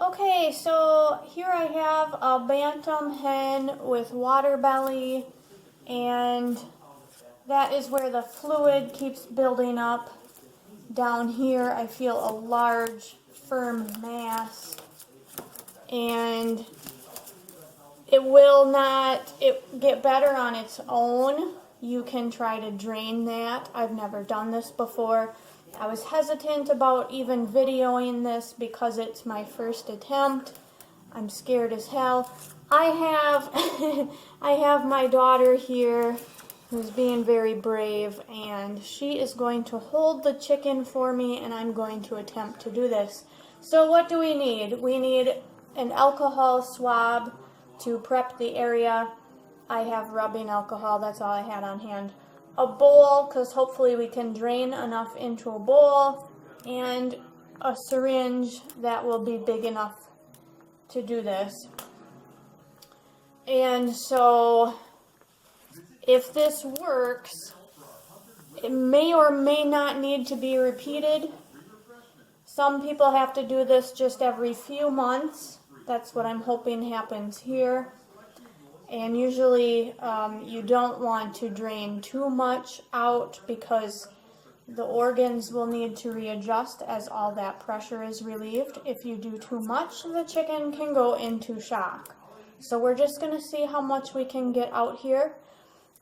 Okay, so here I have a bantam hen with water belly, and that is where the fluid keeps building up. Down here I feel a large firm mass, and it will not get better on its own. You can try to drain that. I've never done this before. I was hesitant about even videoing this because it's my first attempt. I'm scared as hell. I have I have my daughter here who's being very brave, and she is going to hold the chicken for me, and I'm going to attempt to do this. So what do we need? We need an alcohol swab to prep the area. I have rubbing alcohol, that's all I had on hand. A bowl, because hopefully we can drain enough into a bowl, and a syringe that will be big enough to do this. And so if this works, it may or may not need to be repeated. Some people have to do this just every few months. That's what I'm hoping happens here. And usually you don't want to drain too much out because the organs will need to readjust as all that pressure is relieved. If you do too much, the chicken can go into shock. So we're just going to see how much we can get out here.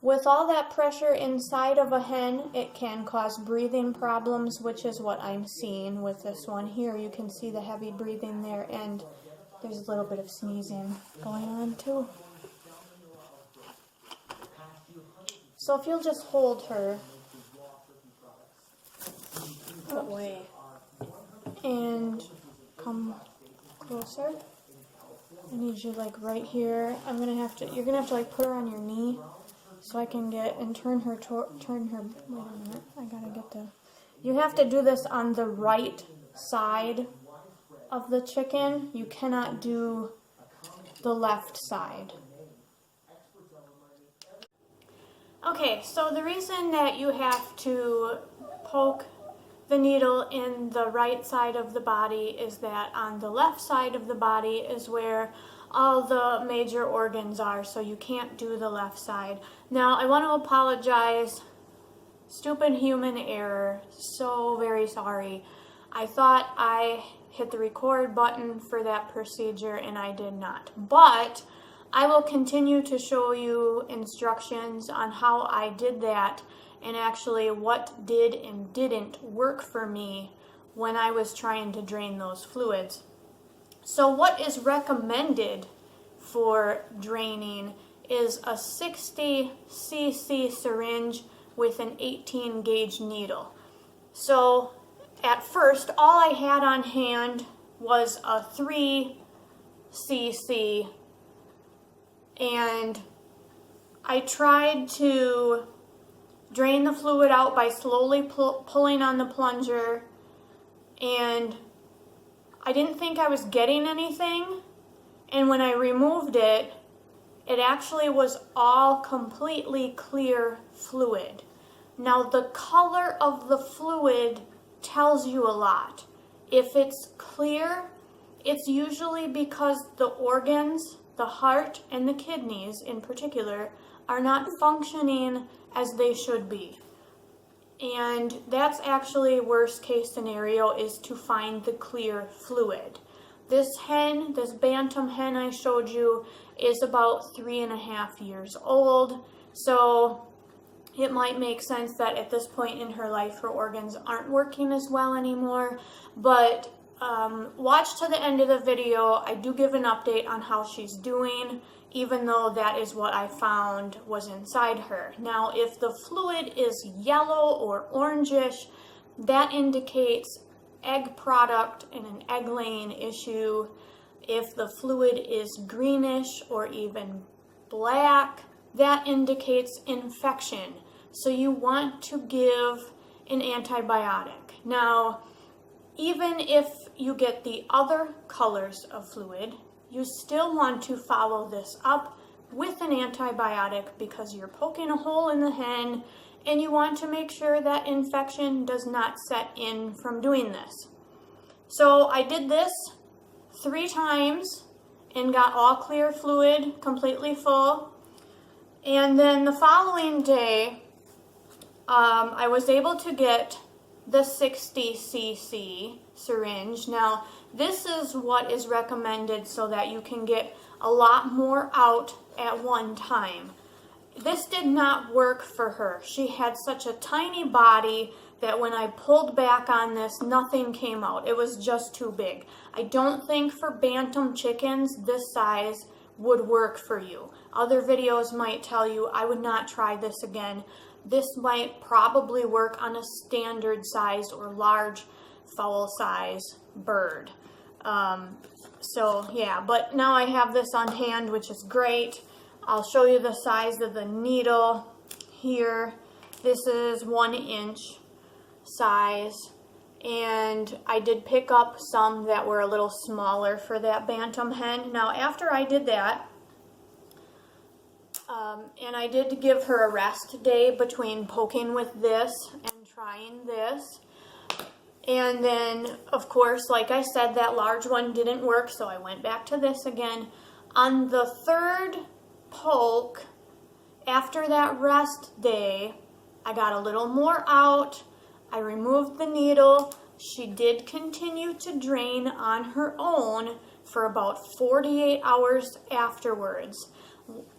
With all that pressure inside of a hen, it can cause breathing problems, which is what I'm seeing with this one here. You can see the heavy breathing there, and there's a little bit of sneezing going on too. So if you'll just hold her Away. and come closer. I need you like right here. You're gonna have to like put her on your knee so I can get and turn her. Wait a minute. I gotta get the. You have to do this on the right side of the chicken. You cannot do the left side. Okay, so the reason that you have to poke the needle in the right side of the body is that on the left side of the body is where all the major organs are, so you can't do the left side. Now, I want to apologize. Stupid human error. So very sorry. I thought I hit the record button for that procedure, and I did not. But I will continue to show you instructions on how I did that and actually what did and didn't work for me when I was trying to drain those fluids. So what is recommended for draining is a 60 cc syringe with an 18 gauge needle. So at first, all I had on hand was a 3 cc, and I tried to drain the fluid out by slowly pulling on the plunger, and I didn't think I was getting anything, and when I removed it, it actually was all completely clear fluid. Now the color of the fluid tells you a lot. If it's clear, it's usually because the organs, the heart and the kidneys in particular, are not functioning as they should be. And that's actually worst case scenario, is to find the clear fluid. This hen, this bantam hen I showed you, is about 3.5 years old. So it might make sense that at this point in her life, her organs aren't working as well anymore. But watch to the end of the video. I do give an update on how she's doing, even though that is what I found was inside her. Now, if the fluid is yellow or orangish, that indicates egg product and an egg laying issue. If the fluid is greenish or even black, that indicates infection. So you want to give an antibiotic. Now, even if you get the other colors of fluid, you still want to follow this up with an antibiotic because you're poking a hole in the hen and you want to make sure that infection does not set in from doing this. So I did this 3 times and got all clear fluid, completely full. And then the following day, I was able to get the 60 cc syringe. Now, this is what is recommended so that you can get a lot more out at one time. This did not work for her. She had such a tiny body that when I pulled back on this, nothing came out. It was just too big. I don't think for bantam chickens this size would work for you. Other videos might tell you I would not try this again. This might probably work on a standard size or large fowl size bird. So yeah, but now I have this on hand, which is great. I'll show you the size of the needle here. This is 1 inch size, and I did pick up some that were a little smaller for that bantam hen. Now after I did that, and I did give her a rest day between poking with this and trying this. And then, of course, like I said, that large one didn't work, so I went back to this again. On the 3rd poke, after that rest day, I got a little more out. I removed the needle. She did continue to drain on her own for about 48 hours afterwards.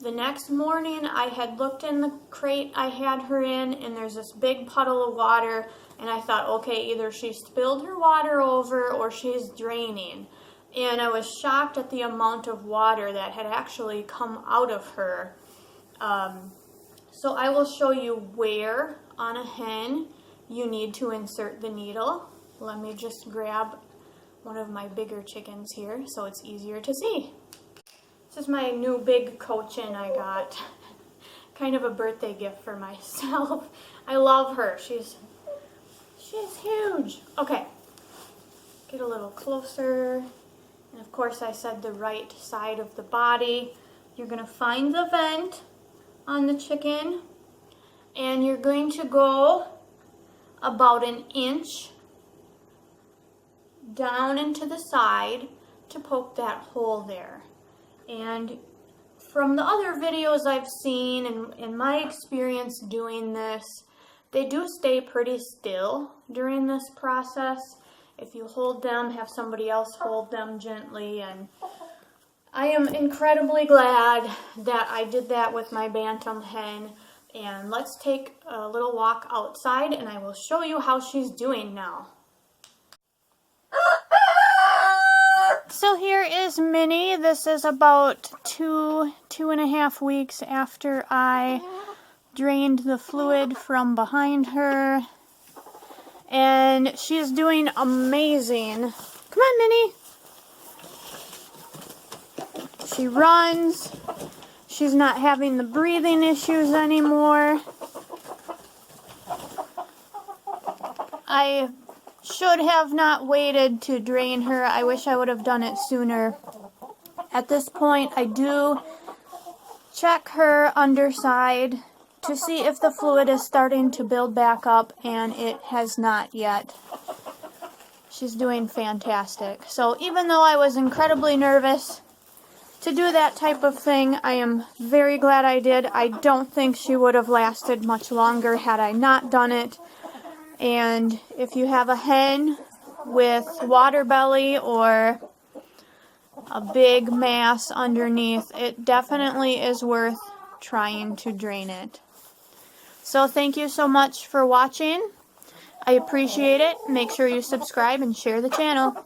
The next morning, I had looked in the crate I had her in, and there's this big puddle of water, and I thought, okay, either she spilled her water over or she's draining. And I was shocked at the amount of water that had actually come out of her. So I will show you where on a hen you need to insert the needle. Let me just grab one of my bigger chickens here so it's easier to see. This is my new big cochin I got. Kind of a birthday gift for myself. I love her. She's huge. Okay, get a little closer. And of course I said the right side of the body. You're going to find the vent on the chicken, and you're going to go about 1 inch down into the side to poke that hole there. And from the other videos I've seen and in my experience doing this, they do stay pretty still during this process. If you hold them, have somebody else hold them gently. And I am incredibly glad that I did that with my bantam hen. And let's take a little walk outside and I will show you how she's doing now. So here is Minnie. This is about 2.5 weeks after I drained the fluid from behind her. And she's doing amazing. Come on, Minnie. She runs. She's not having the breathing issues anymore. I should have not waited to drain her. I wish I would have done it sooner. At this point, I do check her underside to see if the fluid is starting to build back up, and it has not yet. She's doing fantastic. So even though I was incredibly nervous to do that type of thing, I am very glad I did. I don't think she would have lasted much longer had I not done it. And if you have a hen with water belly or a big mass underneath, it definitely is worth trying to drain it. So thank you so much for watching. I appreciate it. Make sure you subscribe and share the channel.